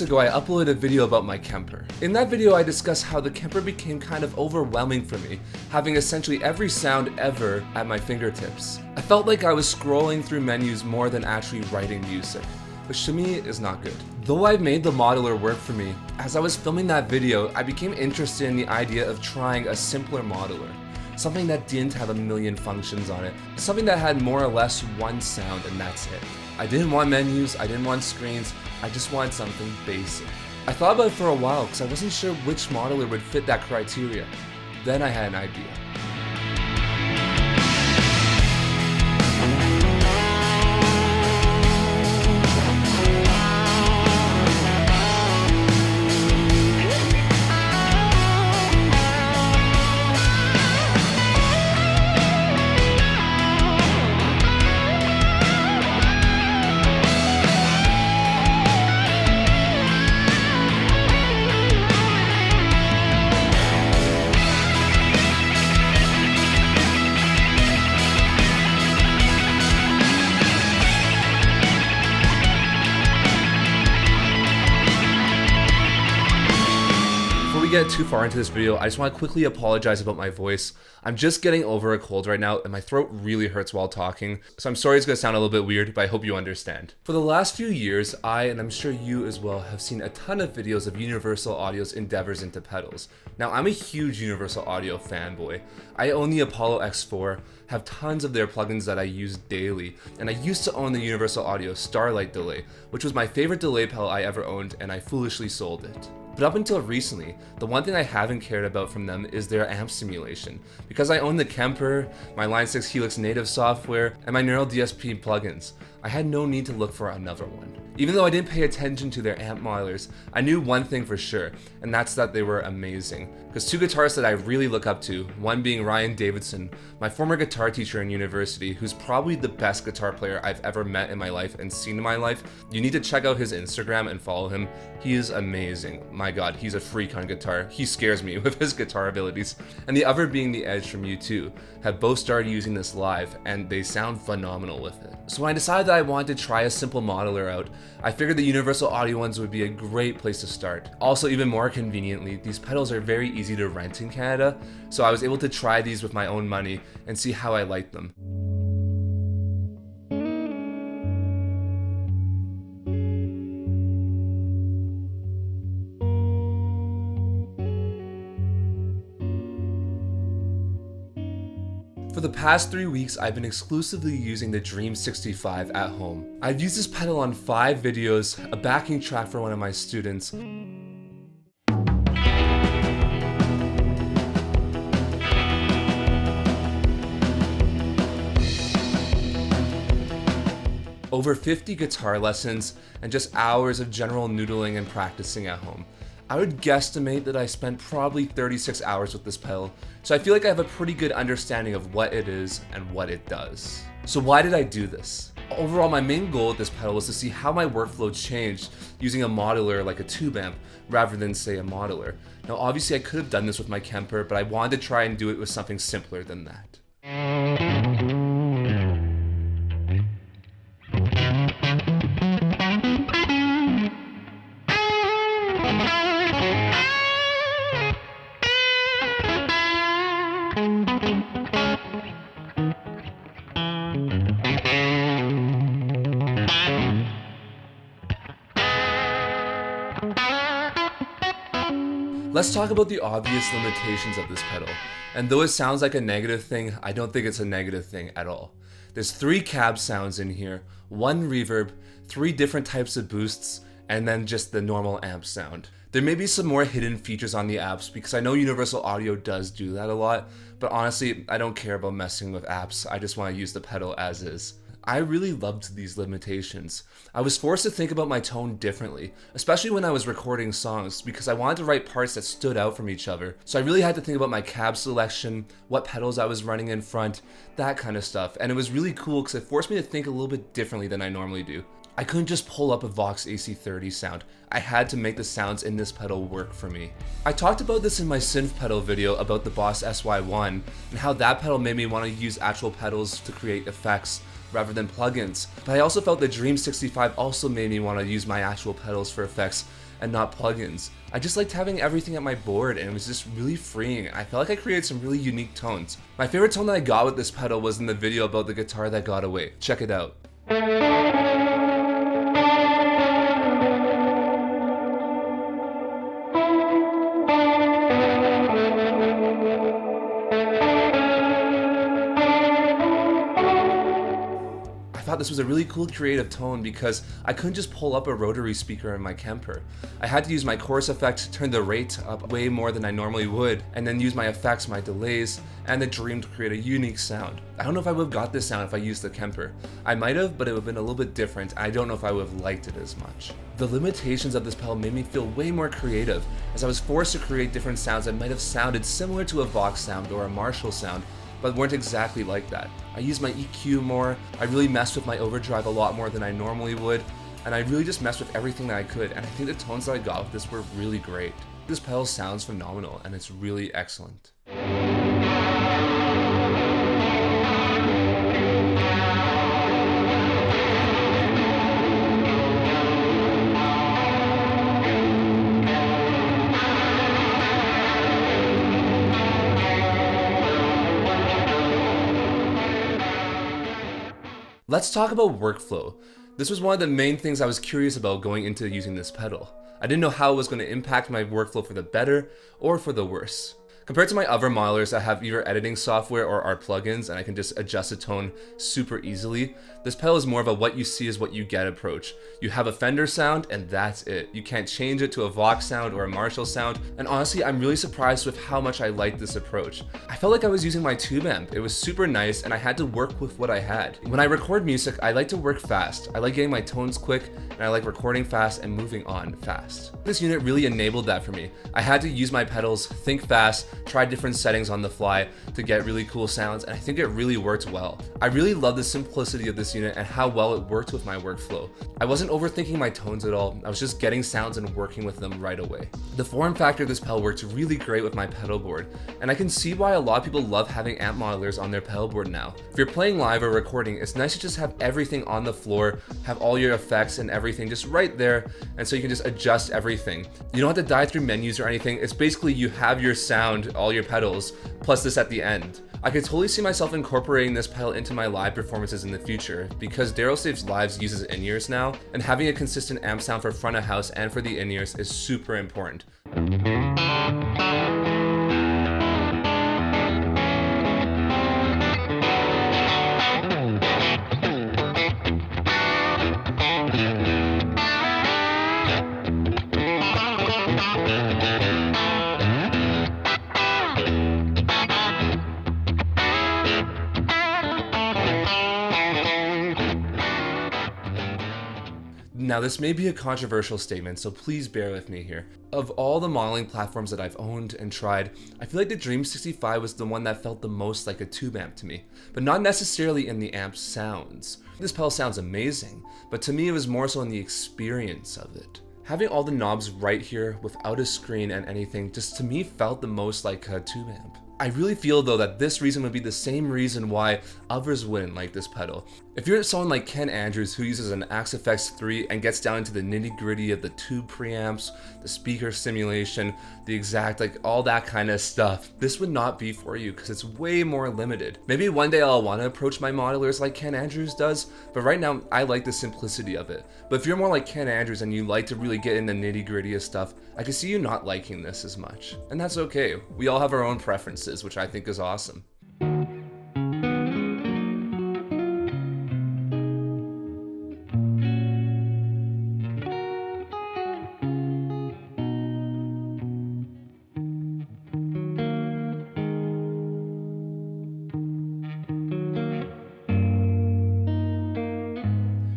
weeks ago, I uploaded a video about my Kemper. In that video, I discussed how the Kemper became kind of overwhelming for me, having essentially every sound ever at my fingertips. I felt like I was scrolling through menus more than actually writing music, which to me is not good. Though I made the modeler work for me, as I was filming that video, I became interested in the idea of trying a simpler modeler. Something that didn't have a million functions on it. Something that had more or less one sound and that's it. I didn't want menus, I didn't want screens, I just wanted something basic. I thought about it for a while because I wasn't sure which modeler would fit that criteria. Then I had an idea. Get too far into this video, I just want to quickly apologize about my voice. I'm just getting over a cold right now and my throat really hurts while talking, so I'm sorry it's going to sound a little bit weird, but I hope you understand. For the last few years, I, and I'm sure you as well, have seen a ton of videos of Universal Audio's endeavors into pedals. Now, I'm a huge Universal Audio fanboy. I own the Apollo X4, have tons of their plugins that I use daily, and I used to own the Universal Audio Starlight delay, which was my favorite delay pedal I ever owned, and I foolishly sold it. But up until recently, the one thing I haven't cared about from them is their amp simulation. Because I own the Kemper, my Line 6 Helix native software, and my Neural DSP plugins, I had no need to look for another one. Even though I didn't pay attention to their amp modelers, I knew one thing for sure, and that's that they were amazing. Because two guitarists that I really look up to, one being Ryan Davidson, my former guitar teacher in university, who's probably the best guitar player I've ever met in my life and seen in my life. You need to check out his Instagram and follow him. He is amazing. My god, he's a freak on guitar. He scares me with his guitar abilities. And the other being the Edge from U2, have both started using this live, and they sound phenomenal with it. So when I decided that I wanted to try a simple modeler out, I figured the Universal Audio ones would be a great place to start. Also, even more conveniently, these pedals are very easy to rent in Canada, so I was able to try these with my own money and see how I liked them. For the past 3 weeks, I've been exclusively using the Dream 65 at home. I've used this pedal on 5 videos, a backing track for one of my students, over 50 guitar lessons, and just hours of general noodling and practicing at home. I would guesstimate that I spent probably 36 hours with this pedal, so I feel like I have a pretty good understanding of what it is and what it does. So why did I do this? Overall, my main goal with this pedal was to see how my workflow changed using a modeler like a tube amp rather than say a modeler. Now obviously I could have done this with my Kemper, but I wanted to try and do it with something simpler than that. Let's talk about the obvious limitations of this pedal. And though it sounds like a negative thing, I don't think it's a negative thing at all. There's 3 cab sounds in here, 1 reverb, 3 different types of boosts, and then just the normal amp sound. There may be some more hidden features on the apps because I know Universal Audio does do that a lot, but honestly, I don't care about messing with apps. I just want to use the pedal as is. I really loved these limitations. I was forced to think about my tone differently, especially when I was recording songs, because I wanted to write parts that stood out from each other. So I really had to think about my cab selection, what pedals I was running in front, that kind of stuff. And it was really cool because it forced me to think a little bit differently than I normally do. I couldn't just pull up a Vox AC30 sound. I had to make the sounds in this pedal work for me. I talked about this in my synth pedal video about the Boss SY1 and how that pedal made me want to use actual pedals to create effects rather than plugins. But I also felt the Dream 65 also made me want to use my actual pedals for effects and not plugins. I just liked having everything at my board, and it was just really freeing. I felt like I created some really unique tones. My favorite tone that I got with this pedal was in the video about the guitar that got away. Check it out. I thought this was a really cool creative tone because I couldn't just pull up a rotary speaker in my Kemper. I had to use my chorus effect, turn the rate up way more than I normally would, and then use my effects, my delays, and the Dream to create a unique sound. I don't know if I would have got this sound if I used the Kemper. I might have, but it would have been a little bit different. I don't know if I would have liked it as much. The limitations of this pedal made me feel way more creative, as I was forced to create different sounds that might have sounded similar to a Vox sound or a Marshall sound, but weren't exactly like that. I used my EQ more, I really messed with my overdrive a lot more than I normally would, and I really just messed with everything that I could, and I think the tones that I got with this were really great. This pedal sounds phenomenal, and it's really excellent. Let's talk about workflow. This was one of the main things I was curious about going into using this pedal. I didn't know how it was going to impact my workflow for the better or for the worse. Compared to my other modelers that have either editing software or are plugins and I can just adjust the tone super easily, this pedal is more of a what you see is what you get approach. You have a Fender sound and that's it. You can't change it to a Vox sound or a Marshall sound, and honestly I'm really surprised with how much I like this approach. I felt like I was using my tube amp. It was super nice and I had to work with what I had. When I record music, I like to work fast. I like getting my tones quick and I like recording fast and moving on fast. This unit really enabled that for me. I had to use my pedals, think fast, try different settings on the fly to get really cool sounds, and I think it really worked well. I really love the simplicity of this unit and how well it worked with my workflow. I wasn't overthinking my tones at all. I was just getting sounds and working with them right away. The form factor of this pedal worked really great with my pedal board, and I can see why a lot of people love having amp modelers on their pedal board now. If you're playing live or recording, it's nice to just have everything on the floor, have all your effects and everything just right there, and so you can just adjust everything. You don't have to dive through menus or anything. It's basically you have your sound, all your pedals, plus this at the end. I could totally see myself incorporating this pedal into my live performances in the future, because Daryl Saves Lives uses in-ears now, and having a consistent amp sound for front of house and for the in-ears is super important. Now this may be a controversial statement, so please bear with me here. Of all the modeling platforms that I've owned and tried, I feel like the Dream 65 was the one that felt the most like a tube amp to me, but not necessarily in the amp sounds. This pedal sounds amazing, but to me it was more so in the experience of it. Having all the knobs right here without a screen and anything just to me felt the most like a tube amp. I really feel though that this reason would be the same reason why others wouldn't like this pedal. If you're someone like Ken Andrews who uses an Axe FX3 and gets down into the nitty gritty of the tube preamps, the speaker simulation, the exact, like all that kind of stuff, this would not be for you because it's way more limited. Maybe one day I'll want to approach my modelers like Ken Andrews does, but right now I like the simplicity of it. But if you're more like Ken Andrews and you like to really get in the nitty gritty of stuff, I can see you not liking this as much. And that's okay. We all have our own preferences, which I think is awesome.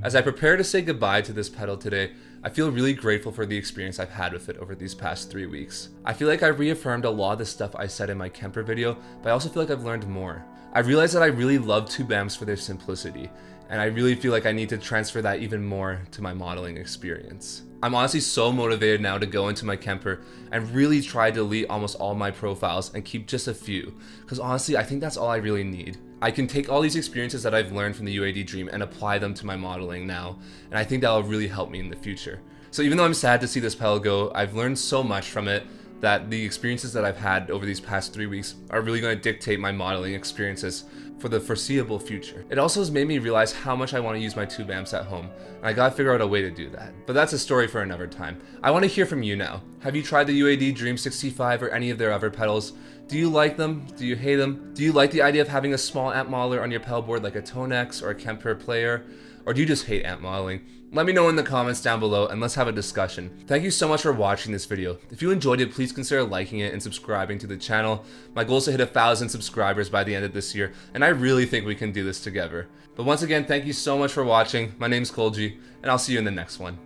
As I prepare to say goodbye to this pedal today, I feel really grateful for the experience I've had with it over these past 3 weeks. I feel like I reaffirmed a lot of the stuff I said in my Kemper video, but I also feel like I've learned more. I realized that I really love tube amps for their simplicity, and I really feel like I need to transfer that even more to my modeling experience. I'm honestly so motivated now to go into my Kemper and really try to delete almost all my profiles and keep just a few, because honestly I think that's all I really need. I can take all these experiences that I've learned from the UAD Dream and apply them to my modeling now, and I think that'll really help me in the future. So even though I'm sad to see this pedal go, I've learned so much from it that the experiences that I've had over these past 3 weeks are really going to dictate my modeling experiences for the foreseeable future. It also has made me realize how much I want to use my tube amps at home, and I gotta figure out a way to do that. But that's a story for another time. I want to hear from you now. Have you tried the UAD Dream 65 or any of their other pedals? Do you like them? Do you hate them? Do you like the idea of having a small amp modeler on your pedal board like a Tonex or a Kemper player? Or do you just hate amp modeling? Let me know in the comments down below and let's have a discussion. Thank you so much for watching this video. If you enjoyed it, please consider liking it and subscribing to the channel. My goal is to hit 1,000 subscribers by the end of this year, and I really think we can do this together. But once again, thank you so much for watching. My name's Kolji, and I'll see you in the next one.